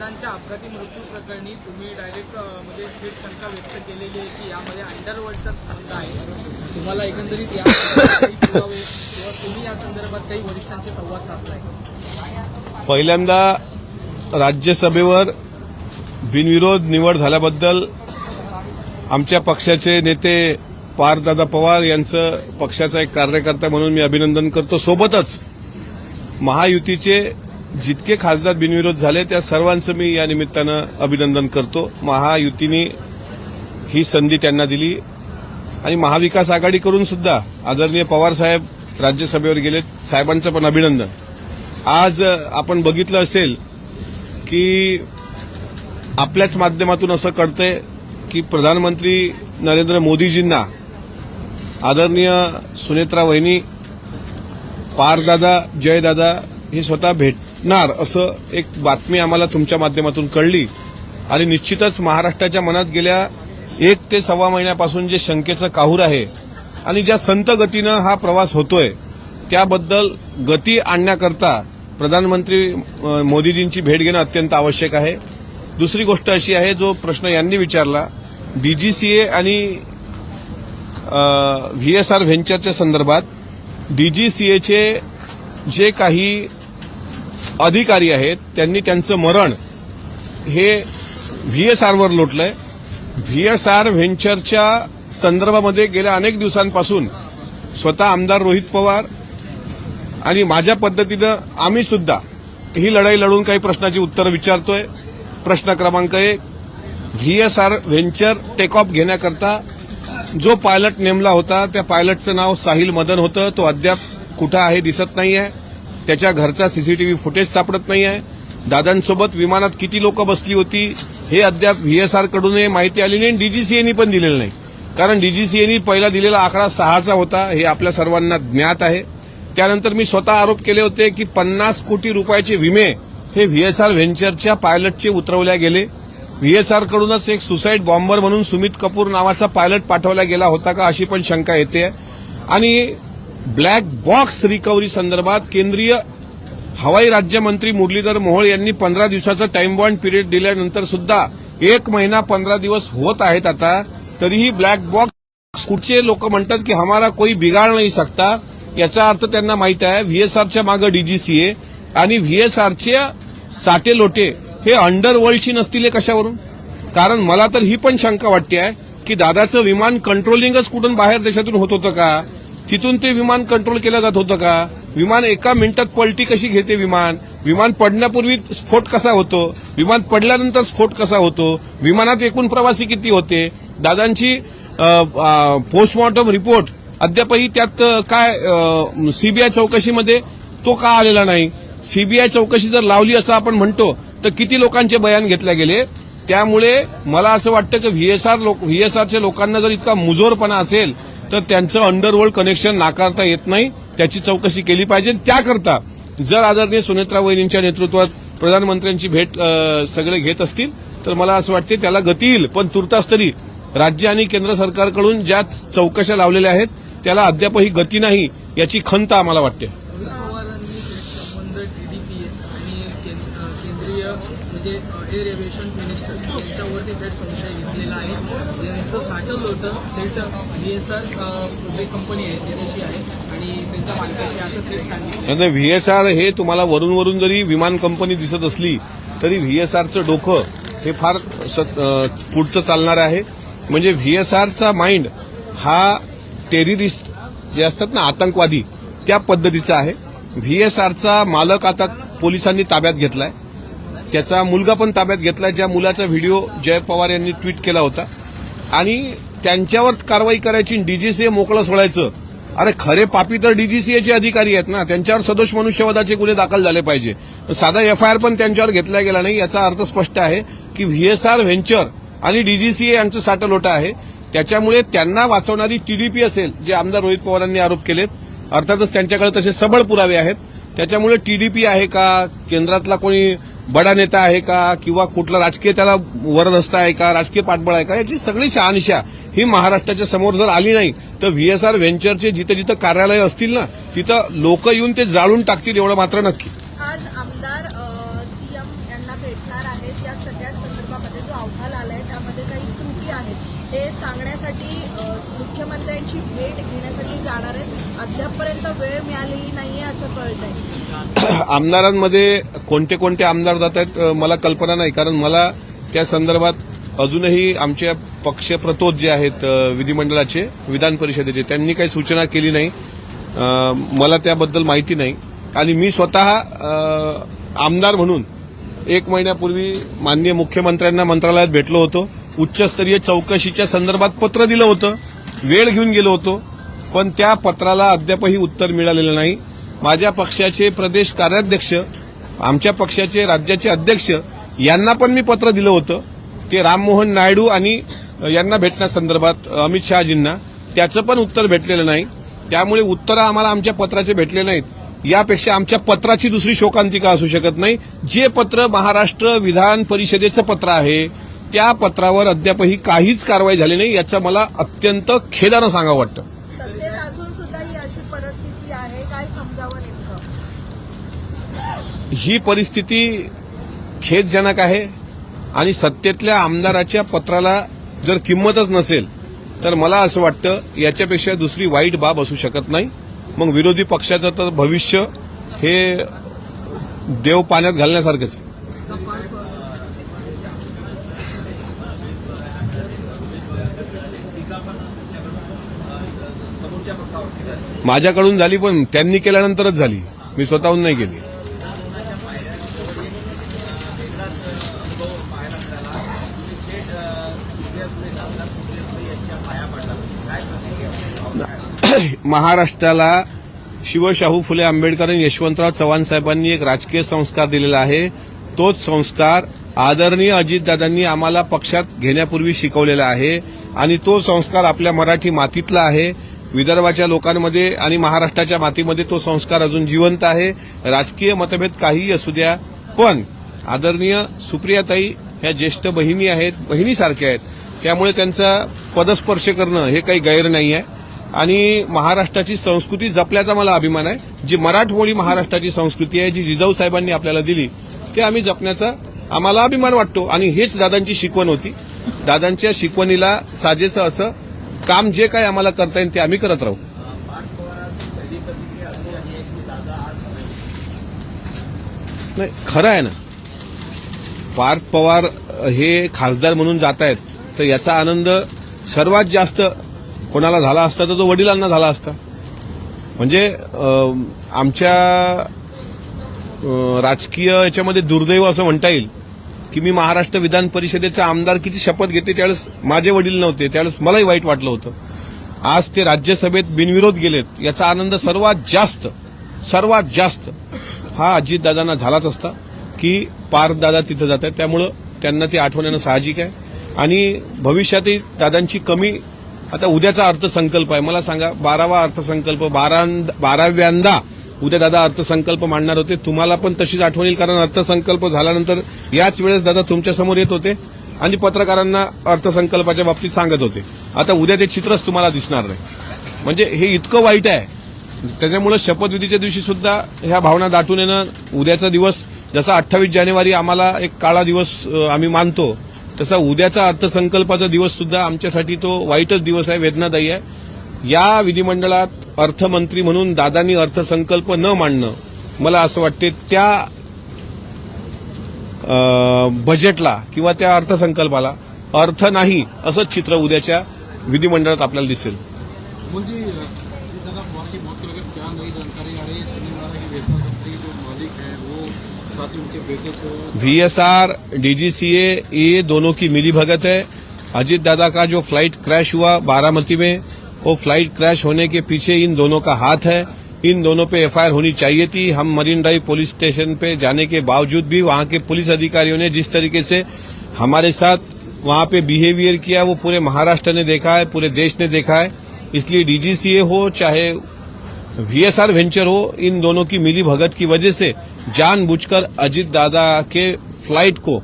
दादांच्या अपघाती मृत्यू प्रकरणी तुम्ही डायरेक्ट म्हणजे थेट शंका व्यक्त केलेली आहे की यामध्ये अंडरवर्ल्डचा संबंध आहे. तुम्हाला एकंदरीत या काही पुरावे किंवा तुम्ही या संदर्भात काही वरिष्ठांचे संवाद साधलाय? पहिल्यांदा राज्यसभेवर बिनविरोध निवड झाल्याबद्दल आमच्या पक्षाचे नेते पार्थदादा पवार यांचं पक्षाचा एक कार्यकर्ता म्हणून मी अभिनंदन करतो. सोबतच महायुतीचे जितके खासदार बिनविरोध झाले त्या सर्वांचं मी या निमित्तानं अभिनंदन करतो. महायुतीने ही संधी त्यांना दिली आणि महाविकास आघाडी करून सुद्धा आदरणीय पवार साहेब राज्यसभेवर गेलेत. साहेबांचं पण अभिनंदन. आज आपण बघितलं असेल की आपल्याच माध्यमातून असं कळतंय की प्रधानमंत्री नरेंद्र मोदीजींना आदरणीय सुनेत्रा वहिनी, पारदादा, जयदादा हे स्वतः भेटणार असं एक बातमी आम्हाला तुमच्या माध्यमातून कळली आणि निश्चितच महाराष्ट्राच्या मनात गेल्या 1 ते सव्वा महिन्यापासून जे शंकेचं काहूर आहे आणि ज्या संत गतीनं हा प्रवास होतोय त्याबद्दल गती आणण्याकरता प्रधानमंत्री मोदीजींची भेट घेणं अत्यंत आवश्यक आहे. दुसरी गोष्ट अशी आहे, जो प्रश्न यांनी विचारला डीजीसीए आणि व्हीएसआर व्हेंचरच्या संदर्भात, डीजीसीएचे जे काही अधिकारी आहेत त्यांनी त्यांचं मरण हे व्हीएसआरवर लोटलंय. व्हीएसआर व्हेंचरच्या संदर्भामध्ये गेल्या अनेक दिवसांपासून स्वतः आमदार रोहित पवार आणि माझ्या पद्धतीनं आम्ही सुद्धा ही लढाई लढून काही प्रश्नाची उत्तरं विचारतोय. प्रश्न क्रमांक 1, व्हीएसआर व्हेंचर टेक ऑफ घेण्याकरता जो पायलट नेमला होता त्या पायलटचं नाव साहिल मदन होतं. तो अद्याप कुठं आहे दिसत नाही आहे. त्याच्या घरचा सीसीटीव्ही फुटेज सापडत नाही आहे. दादांसोबत विमानात किती लोक बसली होती हे अद्याप व्हीएसआरकडून माहिती आली नाही, डीजीसीएनी पण दिलेलं नाही. कारण डीजीसीएनी पहिला दिलेला आकडा 6चा होता हे आपल्या सर्वांना ज्ञात आहे. त्यानंतर मी स्वतः आरोप केले होते की 50 कोटी रुपयाचे विमे हे व्हीएसआर व्हेंचरच्या पायलटचे उतरवल्या गेले. व्हीएसआरकडूनच एक सुसाईड बॉम्बर म्हणून सुमित कपूर नावाचा पायलट पाठवला गेला होता का अशी पण शंका येते. आणि ब्लॅक बॉक्स रिकव्हरी संदर्भात केंद्रीय हवाई राज्यमंत्री मुरलीधर मोहोळ यांनी 15 दिवसाचा टाइम बॉन्ड पिरियड दिल्यानंतर सुद्धा 1 महिना 15 दिवस होत आहेत आता, तरीही ब्लॅक बॉक्स कुठचे लोक म्हणतात की हमारा कोई बिगाड नाही सकता. याचा अर्थ त्यांना माहित आहे व्हीएसआरच्या मागे डीजीसीए आणि व्हीएसआरचे साठे लोटे हे अंडरवर्ल्डची नसतील कशावरून. कारण मला तर ही पण शंका वाटते आहे की दादाचं विमान कंट्रोलिंगच कुठून बाहेर देशातून होत होतं का, तिथून ते विमान कंट्रोल केलं जात होतं का, विमान एका मिनिटात पलटी कशी घेते, विमान पडण्यापूर्वी स्फोट कसा होतो, विमान पडल्यानंतर स्फोट कसा होतो, विमानात एकूण प्रवासी किती होते, दादांची पोस्टमॉर्टम रिपोर्ट अद्यापही त्यात काय सीबीआय चौकशीमध्ये तो का आलेला नाही. सीबीआय चौकशी जर लावली असं आपण म्हणतो तर किती लोकांचे बयान घेतले गेले. त्यामुळे मला असं वाटतं की व्हीएसआरच्या लोकांना जर इतका मुजोरपणा असेल तर त्यांचं अंडरवर्ल्ड कनेक्शन नाकारता येत नाही. त्याची चौकशी केली पाहिजे. त्याकरता जर आदरणीय सुनेत्रा वहिनींच्या नेतृत्वात प्रधानमंत्र्यांची भेट सगळे घेत असतील तर मला असं वाटते त्याला गती येईल. पण तुर्तास तरी राज्य आणि केंद्र सरकारकडून ज्या चौकशा लावलेल्या आहेत त्याला अद्यापही गती नाही याची खंत आम्हाला वाटते. म्हणजे एअर एव्हिएशन मिनिस्टर यांच्यावरती थेट संशय घेतलेला आहे. यांचं साठवलं होतं थेट व्हीएसआर जे कंपनी आहे त्याच्याशी आहे आणि त्यांच्या मालकाशी असं थेट सांगितलं. व्हीएसआर हे तुम्हाला वरून जरी विमान कंपनी दिसत असली तरी व्हीएसआरचं डोकं हे फार पुढचं चालणार आहे. म्हणजे व्हीएसआरचा माइंड हा टेररिस्ट जे असतात ना आतंकवादी त्या पद्धतीचा आहे. व्हीएसआरचा मालक आता पोलिसांनी ताब्यात घेतलाय. त्याचा मुलगा पण ताब्यात घेतलाय, ज्या मुलाचा व्हिडिओ जय पवार यांनी ट्विट केला होता. आणि त्यांच्यावर कारवाई करायची, डीजीसीए मोकळं सोडायचं. अरे खरे पापी तर डीजीसीएचे अधिकारी आहेत ना, त्यांच्यावर सदोष मनुष्यवधाचे गुन्हे दाखल झाले पाहिजे. साधा एफआयआर पण त्यांच्यावर घेतला गेला नाही. याचा अर्थ स्पष्ट आहे की व्हीएसआर व्हेंचर आणि डीजीसीए यांचं साठलोटा आहे. त्याच्यामुळे त्यांना वाचवणारी टीडीपी असेल, जे आमदार रोहित पवारांनी आरोप केलेत. अर्थातच त्यांच्याकडे तसे सबळ पुरावे आहेत. त्याच्यामुळे टीडीपी आहे का, केंद्रातला कोणी बडा नेता आहे का, किंवा कुठला राजकीय त्याला वरदहस्त आहे का, राजकीय पाठबळ आहे का, याची सगळी शहानिशा ही महाराष्ट्राच्या समोर जर आली नाही तर व्हीएसआर व्हेंचरचे जिथं जिथं कार्यालय असतील ना तिथं लोक येऊन ते जाळून टाकतील एवढं मात्र नक्की. आज आमदार सीएम यांना भेटणार आहेत या सगळ्या संदर्भामध्ये जो अहवाल आलाय त्यामध्ये काही त्रुटी आहेत हे सांगण्यासाठी मुख्यमंत्र्यांची भेट घेण्यासाठी जाणार आहेत. अद्यापपर्यंत वेळ मिळालेली नाहीये असं कळतंय. आमदारांमध्ये कोणते कोणते आमदार जात आहेत मला कल्पना नाही, कारण मला त्या संदर्भात अजूनही आमच्या पक्षप्रतोद जे आहेत विधिमंडळाचे, विधान परिषदेचे, त्यांनी काही सूचना केली नाही. मला त्याबद्दल माहिती नाही. आणि मी स्वतः आमदार म्हणून 1 महिन्यापूर्वी माननीय मुख्यमंत्र्यांना मंत्रालयात भेटलो होतो. उच्चस्तरीय चौकशीच्या संदर्भात पत्र दिलं होतं, वेळ घेऊन गेलो होतो, पण त्या पत्राला अद्यापही उत्तर मिळालेलं नाही. माझ्या पक्षाचे प्रदेश कार्याध्यक्ष, आमच्या पक्षाचे राज्याचे अध्यक्ष यांना पण मी पत्र दिलं होतं, ते राममोहन नायडू आणि यांना भेटण्यासंदर्भात अमित शहाजींना, त्याचं पण उत्तर भेटलेलं नाही. त्यामुळे उत्तरं आम्हाला आमच्या पत्राचे भेटले नाहीत. यापेक्षा आमच्या पत्राची दुसरी शोकांतिका असू शकत नाही. जे पत्र महाराष्ट्र विधान परिषदेचं पत्र आहे त्या पत्रावर अद्यापही काहीच कारवाई झाली नाही, याचं मला अत्यंत खेदानं सांगावं वाटतं. सत्तेत असून सुद्धा ही अशी परिस्थिती आहे, काय समजावं नेमकं? ही परिस्थिती खेदजनक आहे आणि सत्तेतल्या आमदाराच्या पत्राला जर किंमतच नसेल तर मला असं वाटतं याच्यापेक्षा दुसरी वाईट बाब असू शकत नाही. मग विरोधी पक्षाचं तर भविष्य हे देव पाण्यात घालण्यासारखंच आहे. माझ्याकडून झाली, पण त्यांनी केल्यानंतरच झाली, मी स्वतःहून नाही केली. महाराष्ट्राला शिवशाहू फुले आंबेडकर आणि यशवंतराव चव्हाण साहेबांनी एक राजकीय संस्कार दिलेला आहे. तोच संस्कार आदरणीय अजितदादांनी आम्हाला पक्षात घेण्यापूर्वी शिकवलेला आहे आणि तो संस्कार आपल्या मराठी मातीतला आहे. विदर्भाच्या लोकांमध्ये आणि महाराष्ट्राच्या मातीमध्ये तो संस्कार अजून जिवंत आहे. राजकीय मतभेद काहीही असू द्या, पण आदरणीय सुप्रियाताई ह्या ज्येष्ठ बहिणी आहेत, बहिणीसारख्या आहेत, त्यामुळे त्यांचा पदस्पर्श करणं हे काही गैर नाही आहे. आणि महाराष्ट्राची संस्कृती जपल्याचा मला अभिमान आहे. जी मराठमोळी महाराष्ट्राची संस्कृती आहे, जी जिजाऊ साहेबांनी आपल्याला दिली, ते आम्ही जपण्याचा आम्हाला अभिमान वाटतो. आणि हेच दादांची शिकवण होती. दादांच्या शिकवणीला साजेसं असं काम जे काही आम्हाला करता येईल ते आम्ही करत राहू. नाही, खरं आहे ना, पार्थ पवार हे खासदार म्हणून जात आहेत, तर याचा आनंद सर्वात जास्त कोणाला झाला असता तर तो वडिलांना झाला असता. म्हणजे आमच्या राजकीय याच्यामध्ये दुर्दैव असं म्हणता येईल की मी महाराष्ट्र विधान परिषदेचा आमदारकीची शपथ घेते त्यावेळेस माझे वडील नव्हते, त्यावेळेस मलाही वाईट वाटलं होतं. आज ते राज्यसभेत बिनविरोध गेलेत, याचा आनंद सर्वात जास्त हा अजितदादांना झालाच असता की पार्थदादा तिथं जात आहेत. त्यामुळं त्यांना ते आठवण येणं साहजिक आहे. आणि भविष्यातही दादांची कमी, आता उद्याचा अर्थसंकल्प आहे, मला सांगा 12वा अर्थसंकल्प, 12व्यांदा उद्या दादा अर्थसंकल्प मांडणार होते. तुम्हाला पण तशीच आठवण येईल, कारण अर्थसंकल्प झाल्यानंतर याच वेळेस दादा तुमच्यासमोर येत होते आणि पत्रकारांना अर्थसंकल्पाच्या बाबतीत सांगत होते. आता उद्या ते चित्रच तुम्हाला दिसणार नाही. म्हणजे हे इतकं वाईट आहे. त्याच्यामुळे शपथविधीच्या दिवशी सुद्धा ह्या भावना दाटून येणं, उद्याचा दिवस जसा 28 जानेवारी आम्हाला एक काळा दिवस आम्ही मानतो, तसा उद्याचा अर्थसंकल्पाचा दिवस सुद्धा आमच्यासाठी तो वाईटच दिवस आहे, वेदनादायी आहे. या विधिमंडळात अर्थमंत्री म्हणून दादांनी अर्थसंकल्प न मांडणं, मला असं वाटते त्या बजेटला किंवा त्या अर्थसंकल्पाला अर्थ नाही, असंच चित्र उद्याच्या विधिमंडळात आपल्याला दिसेल. VSR, DGCA ये दोनों की मिलीभगत है. अजीत दादा का जो फ्लाइट क्रैश हुआ बारामती में, वो फ्लाइट क्रैश होने के पीछे इन दोनों का हाथ है. इन दोनों पे FIR होनी चाहिए थी. हम मरीन ड्राइव पुलिस स्टेशन पे जाने के बावजूद भी वहां के पुलिस अधिकारियों ने जिस तरीके से हमारे साथ वहां पे बिहेवियर किया, वो पूरे महाराष्ट्र ने देखा है, पूरे देश ने देखा है. इसलिए DGCA हो चाहे VSR वेंचर हो, इन दोनों की मिली भगत की वजह से जानबूझकर अजित दादा के फ्लाइट को,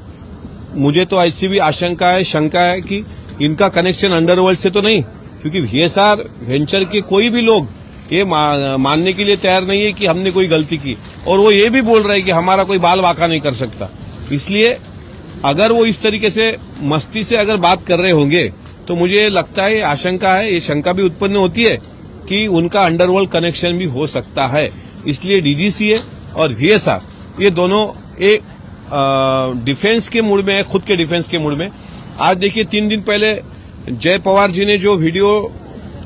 मुझे तो ऐसी भी आशंका है, शंका है कि इनका कनेक्शन अंडरवर्ल्ड से तो नहीं, क्योंकि VSR वेंचर के कोई भी लोग ये मानने के लिए तैयार नहीं है कि हमने कोई गलती की. और वो ये भी बोल रहे हैं कि हमारा कोई बाल वाका नहीं कर सकता. इसलिए अगर वो इस तरीके से मस्ती से अगर बात कर रहे होंगे तो मुझे लगता है, आशंका है, ये शंका भी उत्पन्न होती है कि उनका अंडरवर्ल्ड कनेक्शन भी हो सकता है। इसलिए डीजीसीए और वीएसआर ये दोनों एक डिफेंस के मूड में है, खुद के डिफेंस के मूड में। आज देखिए 3 दिन पहले जय पवार जी ने जो वीडियो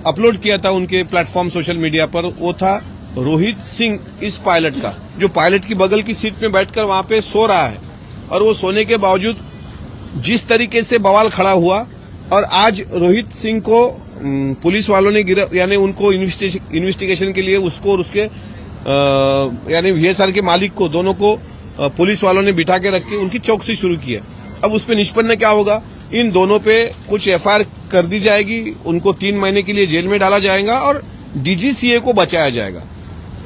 अपलोड किया था उनके प्लेटफॉर्म सोशल मीडिया पर, वो था रोहित सिंह इस पायलट का, जो पायलट की बगल की सीट में बैठकर वहां पे सो रहा है। और वो सोने के बावजूद जिस तरीके से बवाल खड़ा हुआ, और आज रोहित सिंह को पुलिस वालों ने यानी उनको इन्वेस्टिगेशन के लिए उसको और उसके यानी वीएसआर के मालिक को, दोनों को पुलिस वालों ने बिठा के रख के उनकी चौकसी शुरू की है। अब उसपे निष्पन्न क्या होगा, इन दोनों पे कुछ एफआईआर कर दी जाएगी, उनको 3 महीने के लिए जेल में डाला जाएगा और डीजीसीए को बचाया जाएगा।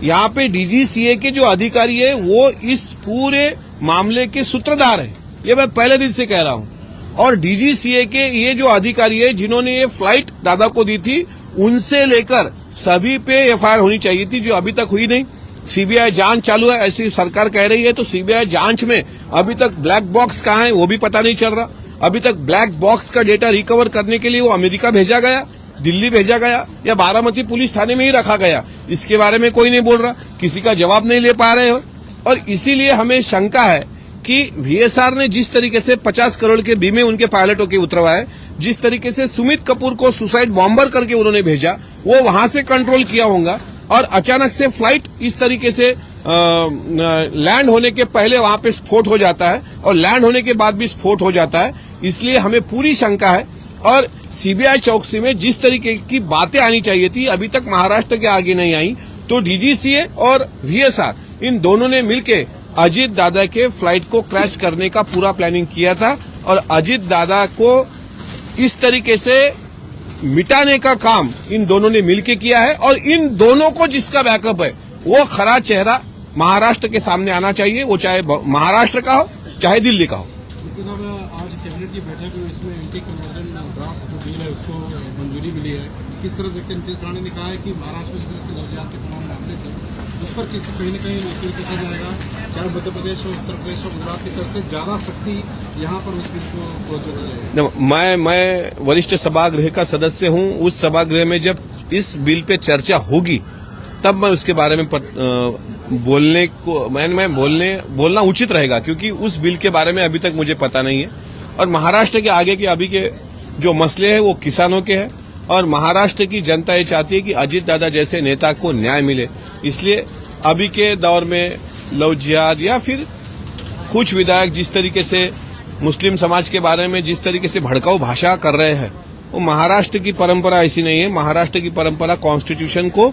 यहाँ पे डीजीसीए के जो अधिकारी है वो इस पूरे मामले के सूत्रधार है, ये मैं पहले दिन से कह रहा हूँ। और डीजीसीए के ये जो अधिकारी है जिन्होंने ये फ्लाइट दादा को दी थी, उनसे लेकर सभी पे एफआईआर होनी चाहिए थी, जो अभी तक हुई नहीं। सीबीआई जांच चालू है ऐसी सरकार कह रही है, तो सीबीआई जांच में अभी तक ब्लैक बॉक्स कहाँ है वो भी पता नहीं चल रहा। अभी तक ब्लैक बॉक्स का डेटा रिकवर करने के लिए वो अमेरिका भेजा गया, दिल्ली भेजा गया, या बारामती पुलिस थाने में ही रखा गया, इसके बारे में कोई नहीं बोल रहा, किसी का जवाब नहीं ले पा रहे हो। और इसीलिए हमें शंका है कि वीएसआर ने जिस तरीके से 50 करोड़ के बीमे उनके पायलटों के उतरवाए, जिस तरीके से सुमित कपूर को सुसाइड बॉम्बर करके उन्होंने भेजा, वो वहां से कंट्रोल किया होगा। और अचानक से फ्लाइट इस तरीके से लैंड होने के पहले वहां पे स्फोट हो जाता है और लैंड होने के बाद भी स्फोट हो जाता है। इसलिए हमें पूरी शंका है। और सीबीआई चौकसी में जिस तरीके की बातें आनी चाहिए थी, अभी तक महाराष्ट्र के आगे नहीं आई। तो डीजीसीए और वीएसआर इन दोनों ने मिलके अजीत दादा के फ्लाइट को क्रैश करने का पूरा प्लानिंग किया था और अजीत दादा को इस तरीके से मिटाने का काम इन दोनों ने मिलके किया है। और इन दोनों को जिसका बैकअप है वो खरा चेहरा महाराष्ट्र के सामने आना चाहिए, वो चाहे महाराष्ट्र का हो चाहे दिल्ली का हो। लेकिन अब आज कैबिनेट की बैठक हुई, इसमें एंटी कन्वर्जन ड्राफ्ट जो बिल है उसको मंजूरी मिली है। किस तरह से नीतीश राणे ने कहा है कि महाराष्ट्र में जिस तरह से लव के तमाम मामले थे उस पर कहीं न कहीं नजर रखा जाएगा, चाहे मध्य प्रदेश और उत्तर प्रदेश और गुजरात की तरफ से ज्यादा शक्ति यहाँ पर उस बिल को प्रोत्साहित किया जाएगा। मैं वरिष्ठ सभागृह का सदस्य हूँ। उस सभागृह में जब इस बिल पे चर्चा होगी तब मैं उसके बारे में बोलने को बोलना उचित रहेगा, क्योंकि उस बिल के बारे में अभी तक मुझे पता नहीं है। और महाराष्ट्र के आगे के अभी के जो मसले हैं वो किसानों के हैं और महाराष्ट्र की जनता ये चाहती है कि अजीत दादा जैसे नेता को न्याय मिले। इसलिए अभी के दौर में लव जिहाद या फिर कुछ विधायक जिस तरीके से मुस्लिम समाज के बारे में जिस तरीके से भड़काऊ भाषा कर रहे हैं, वो महाराष्ट्र की परंपरा ऐसी नहीं है। महाराष्ट्र की परंपरा कॉन्स्टिट्यूशन को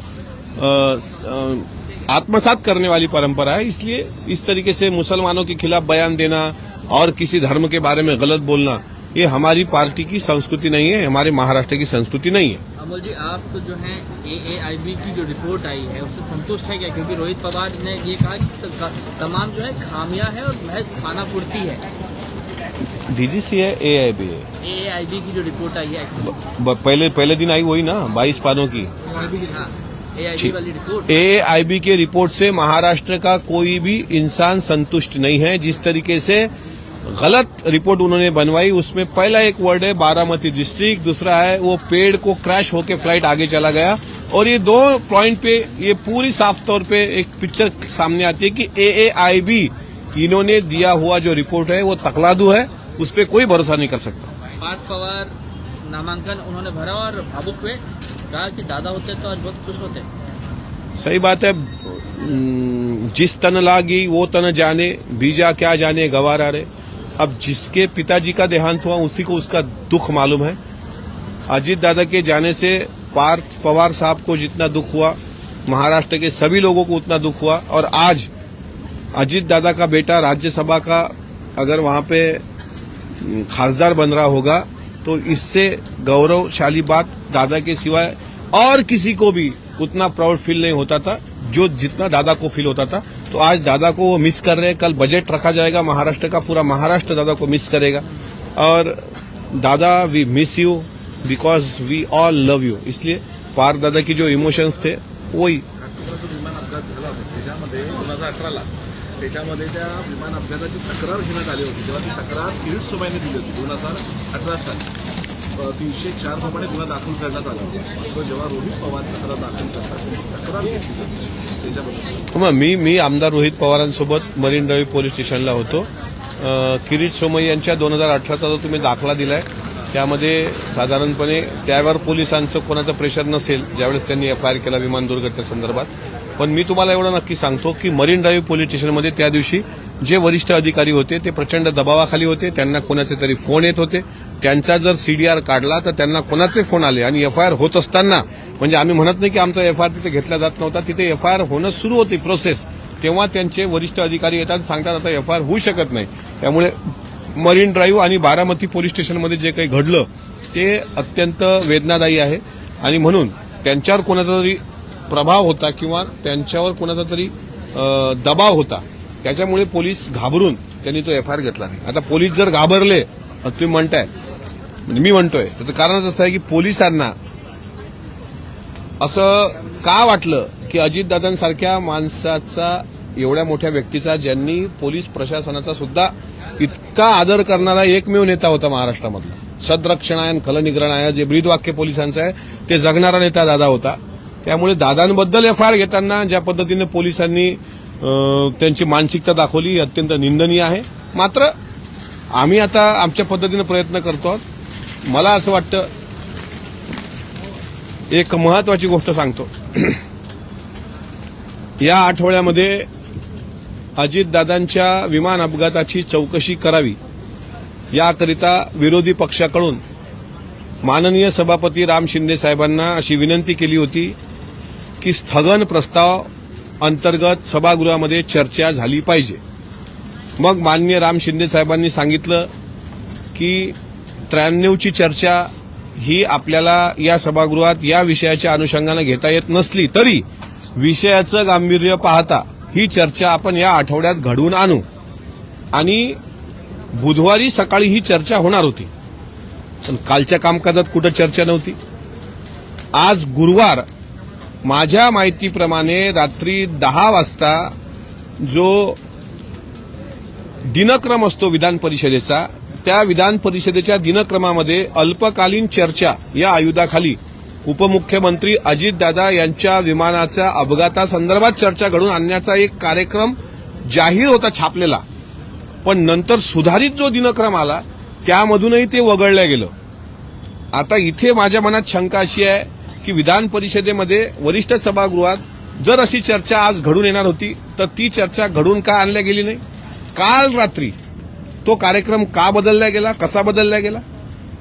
आत्मसात करने वाली परंपरा है। इसलिए इस तरीके से मुसलमानों के खिलाफ बयान देना और किसी धर्म के बारे में गलत बोलना, ये हमारी पार्टी की संस्कृति नहीं है, हमारे महाराष्ट्र की संस्कृति नहीं है। अमोल जी, आप जो है AAIB की जो रिपोर्ट आई है उससे संतुष्ट है क्या? क्योंकि रोहित पवार ने ये कहा कि तमाम जो है खामियां हैं और महज खानापूर्ति है। डीजीसीए AAIB है। AAIB की जो रिपोर्ट आई है एक्चुअली पहले दिन आई वही ना 22 पानों की AAIB वाली रिपोर्ट। AAIB के रिपोर्ट से महाराष्ट्र का कोई भी इंसान संतुष्ट नहीं है। जिस तरीके से गलत रिपोर्ट उन्होंने बनवाई, उसमें पहला एक वर्ड है बारामती डिस्ट्रिक्ट, दूसरा है वो पेड़ को क्रैश होकर फ्लाइट आगे चला गया। और ये 2 पॉइंट पे ये पूरी साफ तौर पे एक पिक्चर सामने आती है कि AAIB इन्होंने दिया हुआ जो रिपोर्ट है वो तकलादू है, उस पर कोई भरोसा नहीं कर सकता। पार्थ पवार नामांकन उन्होंने भरा और भावुक हुए, कहा कि दादा होते तो आज बहुत खुश होते। सही बात है। जिस तन लागी वो तन जाने, बीजा क्या जाने गवारा रे। अब जिसके पिताजी का देहांत हुआ उसी को उसका दुख मालूम है। अजीत दादा के जाने से पार्थ पवार साहब को जितना दुख हुआ, महाराष्ट्र के सभी लोगों को उतना दुख हुआ। और आज अजीत दादा का बेटा राज्यसभा का अगर वहां पे खासदार बन रहा होगा तो इससे गौरवशाली बात दादा के सिवाय और किसी को भी उतना प्राउड फील नहीं होता था जो जितना दादा को फील होता था। तो आज दादा को वो मिस कर रहे हैं। कल बजट रखा जाएगा महाराष्ट्र का, पूरा महाराष्ट्र दादा को मिस करेगा। और दादा we miss you because we all love you. इसलिए पार्थ दादा की जो इमोशंस थे वही। विमान अपघात झाला होता त्याच्यामध्ये 2018ला त्याच्यामध्ये त्या विमान अपघाताची तक्रार घेण्यात आली होती. तेव्हा ती तक्रार किरीट सोमय्यांनी दिली होती 2018 साली. 304 प्रमाणे गुन्हा दाखल करण्यात आला होता. तो जेव्हा रोहित पवार तक्रार दाखल करतात त्यांनी तक्रार घेतली होती त्याच्याबद्दल. मग मी आमदार रोहित पवारांसोबत मरीन ड्राईव्ह पोलीस स्टेशनला होतो. किरीट सोमय्या यांच्या 2018चा जो तुम्ही दाखला दिलाय त्यामध्ये साधारणपणे त्यावर पोलिसांचं कोणाचं प्रेशर नसेल ज्यावेळेस त्यांनी एफआयआर केला विमान दुर्घटनेसंदर्भात. पण मी तुम्हाला एवढं नक्की सांगतो की मरीन ड्राईव्ह पोलीस स्टेशनमध्ये त्या दिवशी जे वरिष्ठ अधिकारी होते ते प्रचंड दबावाखाली होते. त्यांना कोणाचे तरी फोन येत होते. त्यांचा जर सीडीआर काढला तर त्यांना कोणाचे फोन आले आणि एफआयआर होत असताना, म्हणजे आम्ही म्हणत नाही की आमचा एफआयआर तिथे घेतला जात नव्हता, तिथे एफआयआर होणं सुरू होती प्रोसेस, तेव्हा त्यांचे वरिष्ठ अधिकारी येतात सांगतात आता एफआयआर होऊ शकत नाही. त्यामुळे मरीन ड्राईव्ह आणि बारामती पोलीस स्टेशनमध्ये जे काही घडलं ते अत्यंत वेदनादायी आहे आणि म्हणून त्यांच्यावर कोणाचा तरी प्रभाव होता किंवा त्यांच्यावर कोणाचा तरी दबाव होता, त्याच्यामुळे पोलीस घाबरून त्यांनी तो एफआयआर घेतला नाही. आता पोलीस जर घाबरले तुम्ही म्हणताय, म्हणजे मी म्हणतोय त्याचं कारणच असं आहे की पोलिसांना असं का वाटलं की अजितदादांसारख्या माणसाचा, एवढ्या मोठ्या व्यक्तीचा, ज्यांनी पोलीस प्रशासनाचा सुद्धा इतका आदर करणारा एकमेव नेता होता महाराष्ट्रामधला, सदरक्षणाय खलनिग्रहणाय जे ब्रीदवाक्य पोलिसांचं आहे ते जगणारा नेता दादा होता. त्यामुळे दादांबद्दल एफआयआर घेताना ज्या पद्धतीने पोलिसांनी त्यांची मानसिकता दाखवली अत्यंत निंदनीय आहे. मात्र आम्ही आता आमच्या पद्धतीने प्रयत्न करतो आहोत. मला असं वाटतं, एक महत्वाची गोष्ट सांगतो, या आठवड्यामध्ये अजितदादांच्या विमान अपघाताची चौकशी करावी याकरिता विरोधी पक्षाकडून माननीय सभापती राम शिंदे साहेबांना अशी विनंती केली होती की स्थगन प्रस्ताव अंतर्गत सभागृहामध्ये चर्चा झाली पाहिजे. मग माननीय राम शिंदे साहेबांनी सांगितलं की 93ची चर्चा ही आपल्याला या सभागृहात या विषयाच्या अनुषंगानं घेता येत नसली तरी विषयाचं गांभीर्य पाहता ही चर्चा आपण या आठवड्यात घडवून आणू आणि बुधवारी सकाळी ही चर्चा होणार होती. पण कालच्या कामकाजात कुठं चर्चा नव्हती. आज गुरुवार, माझ्या माहितीप्रमाणे रात्री 10 वाजता जो दिनक्रम असतो विधान परिषदेचा, त्या विधान परिषदेच्या दिनक्रमामध्ये अल्पकालीन चर्चा या आयुधाखाली उपमुख्यमंत्री अजितदादा यांच्या विमानाच्या अपघातासंदर्भात चर्चा घडून आणण्याचा एक कार्यक्रम जाहीर होता छापलेला. पण नंतर सुधारित जो दिनक्रम आला त्यामधूनही ते वगळलं गेलं. आता इथे माझ्या मनात शंका अशी आहे की विधान परिषदेमध्ये वरिष्ठ सभागृहात जर अशी चर्चा आज घडून येणार होती तर ती चर्चा घडून का आणल्या गेली नाही? काल रात्री तो कार्यक्रम का बदलला गेला, कसा बदलला गेला?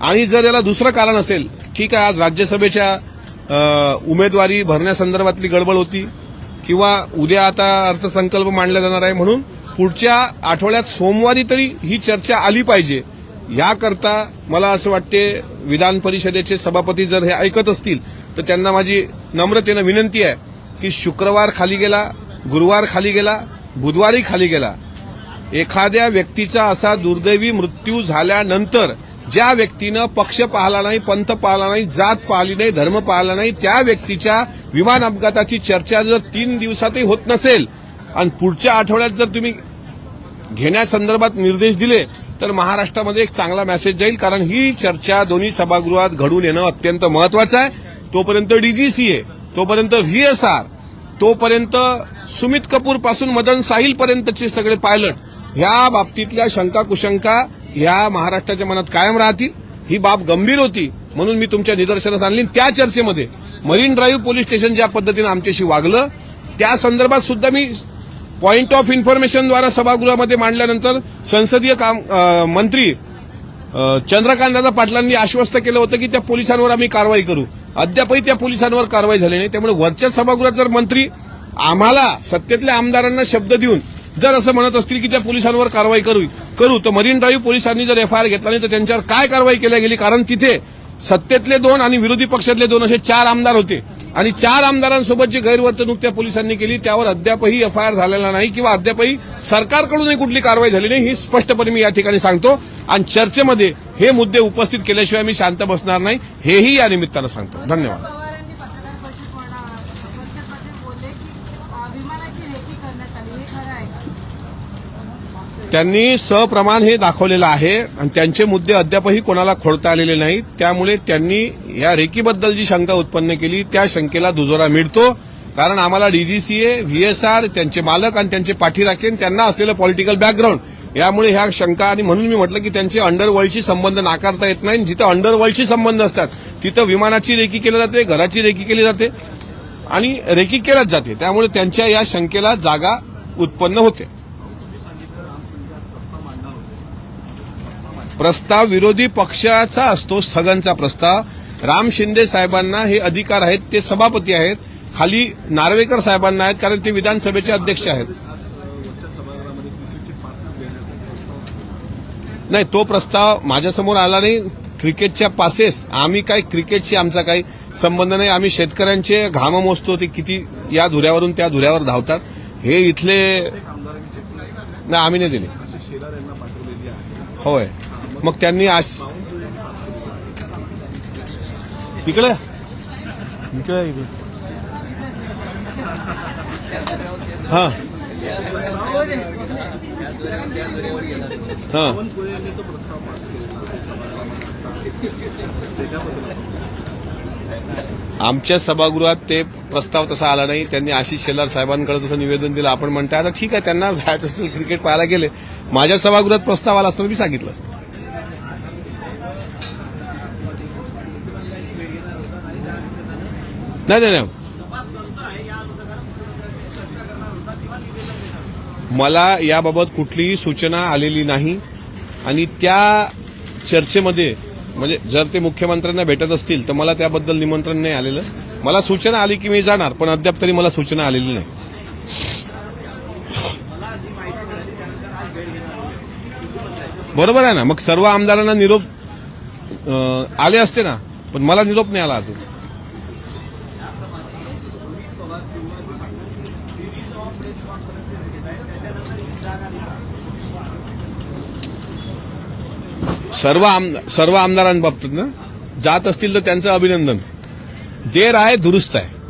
आणि जर याला दुसरं कारण असेल, ठीक आहे, आज राज्यसभेच्या उमेदवारी भरण्यासंदर्भातली गडबड होती किंवा उद्या आता अर्थसंकल्प मांडला जाणार आहे म्हणून पुढच्या आठवड्यात सोमवारी तरी ही चर्चा आली पाहिजे. याकरता मला असं वाटते विधान परिषदेचे सभापती जर हे ऐकत असतील तर त्यांना माझी नम्रतेनं विनंती आहे की शुक्रवार खाली गेला, गुरुवार खाली गेला, बुधवारी खाली गेला. एखाद्या व्यक्तीचा असा दुर्दैवी मृत्यू झाल्यानंतर ज्या व्यक्तीनं पक्ष पाहिला नाही, पंथ पाहिला नाही, जात पाहिली नाही, धर्म पाहिला नाही, त्या व्यक्तीच्या विमान अपघाताची चर्चा जर 3 दिवसातही होत नसेल आणि पुढच्या आठवड्यात जर तुम्ही घेण्यासंदर्भात निर्देश दिले तर महाराष्ट्रामध्ये एक चांगला मेसेज जाईल. कारण ही चर्चा दोन्ही सभागृहात घडून येणं अत्यंत महत्वाचं आहे. तोपर्यंत डीजीसीए, तोपर्यंत व्हीएसआर, तोपर्यंत सुमित कपूर पासून मदन साहिल पर्यंतचे सगळे पायलट, ह्या बाबतीतल्या शंका कुशंका ह्या महाराष्ट्राच्या मनात कायम राहतील. ही बाब गंभीर होती म्हणून मी तुमच्या निदर्शनास आणली. त्या चर्चेमध्ये मरीन ड्राईव्ह पोलीस स्टेशन ज्या पद्धतीने आमच्याशी वागलं त्या संदर्भात सुद्धा मी पॉइंट ऑफ इन्फॉर्मेशनद्वारा सभागृहामध्ये मांडल्यानंतर संसदीय मंत्री चंद्रकांतदादा पाटलांनी आश्वस्त केलं होतं की त्या पोलिसांवर आम्ही कारवाई करू. अद्यापही त्या पोलिसांवर कारवाई झाली नाही. त्यामुळे वरच्या सभागृहात जर मंत्री आम्हाला सत्तेतल्या आमदारांना शब्द देऊन जर असं म्हणत असतील की त्या पोलिसांवर कारवाई करू तर मरीन ड्राईव्ह पोलिसांनी जर एफआयआर घेतला नाही तर त्यांच्यावर काय कारवाई केली गेली? कारण तिथे सत्तेतले 2 आणि विरोधी पक्षातले 2 असे 4 आमदार होते आणि 4 आमदारांसोबत जी गैरवर्तणूक त्या पोलिसांनी केली त्यावर अद्यापही एफआयआर झालेला नाही किंवा अद्यापही सरकारकडूनही कुठली कारवाई झाली नाही. ही स्पष्टपणे मी या ठिकाणी सांगतो आणि चर्चेमध्ये हे मुद्दे उपस्थित केल्याशिवाय मी शांत बसणार नाही, हेही या निमित्तानं सांगतो. धन्यवाद. पवारांनी पत्रकार परिषदेमध्ये बोलले की विमानाची रेकी करण्यात आली, हे खरं आहे का? त्यांनी सप्रमाण हे दाखवलेलं आहे आणि त्यांचे मुद्दे अद्यापही कोणाला खोडता आलेले नाहीत. त्यामुळे त्यांनी या रेकीबद्दल जी शंका उत्पन्न केली त्या शंकेला दुजोरा मिळतो. कारण आम्हाला डीजीसीए, व्हीएसआर, त्यांचे मालक आणि त्यांचे पाठीराखेन त्यांना असलेलं पॉलिटिकल बॅकग्राऊंड यामुळे ह्या शंका, आणि म्हणून मी म्हटलं की त्यांचे अंडरवर्ल्डशी संबंध नाकारता येत नाही. जिथं अंडरवर्ल्डशी संबंध असतात तिथं विमानाची रेकी केली जाते, घराची रेकी केली जाते आणि रेकी केल्याच जाते. त्यामुळे त्यांच्या या शंकेला जागा उत्पन्न होते. प्रस्ताव विरोधी पक्षाचा असतो, स्थगनचा प्रस्ताव. राम शिंदे साहेबांना हे अधिकार आहेत, ते सभापती आहेत. खाली नार्वेकर साहेबांना आहेत, कारण ते विधानसभेचे अध्यक्ष आहेत. नाही, तो प्रस्ताव माझ्यासमोर आला नाही. क्रिकेटच्या पासेस, आम्ही काय क्रिकेटशी आमचा काही संबंध नाही. आम्ही शेतकऱ्यांचे घाम मोजतो, ते किती या धुऱ्यावरून त्या धुऱ्यावर धावतात. हे इथले नाही, आम्ही नाही दिले. होय, मग त्यांनी इकडे हा हा आमच्या सभागृहात ते प्रस्ताव तसा आला नाही. त्यांनी आशिष शेलार साहेबांकडे तसं निवेदन दिलं. आपण म्हणताय आता ठीक आहे, त्यांना जायचं असेल क्रिकेट पाहायला गेले. माझ्या सभागृहात प्रस्ताव आला असता मी सांगितलं असतं. नाही, मला याबाबत कुठलीही सूचना आलेली नाही. आणि त्या चर्चेमध्ये म्हणजे जर ते मुख्यमंत्र्यांना भेटत असतील तर मला त्याबद्दल निमंत्रण नाही आलेलं. मला सूचना आली की मी जाणार, पण अद्याप तरी मला सूचना आलेली नाही. बरोबर आहे ना, मग सर्व आमदारांना निरोप आले असते ना, पण मला निरोप नाही आला अजून. सर्व आमदारांबाबतीत ना जात असतील तर त्यांचं अभिनंदन. देर आहे दुरुस्त आहे.